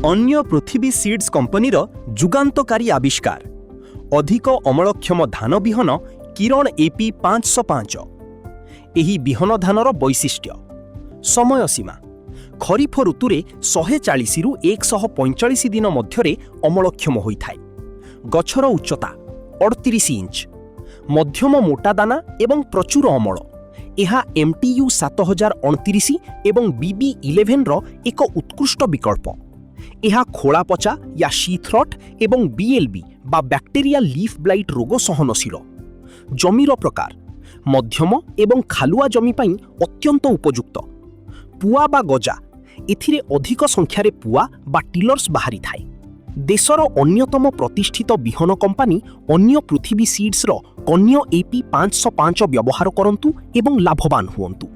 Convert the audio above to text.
अन्य पृथ्वी सीड्स कंपनीर जुगान्तकारी आविष्कार अधिक अमलक्षम धान विहन किरण एपी 505। एही विहन धानर वैशिष्ट्य समय सीमा खरीफ ऋतुरे 140 रु 145 दिन मध्यरे अमलक्षम होइथाय। गछर उच्चता 38 इंच, मध्यम मोटा दाना एवं प्रचुर अमल। एहा MTU 7029 एवं BB11 रो एक उत्कृष्ट विकल्प। एहा खोला पचा या शीथ रट एवं BLB बा बैक्टेरिया लीफ ब्लाइट रोग सहनशील। जमीर प्रकार मध्यम एवं खालुआ जमी पाई अत्यंत उपयुक्त। पुआ बा गजा एथिरे अधिक संख्यारे पुआ बा टिलर्स बाहरी थाए। देशर अन्यतम प्रतिष्ठित विहन कंपानी अन्य पृथ्वी सीड्स रो कन्या AP 505 व्यवहार करंतु एवं लाभवान हुअन्तु।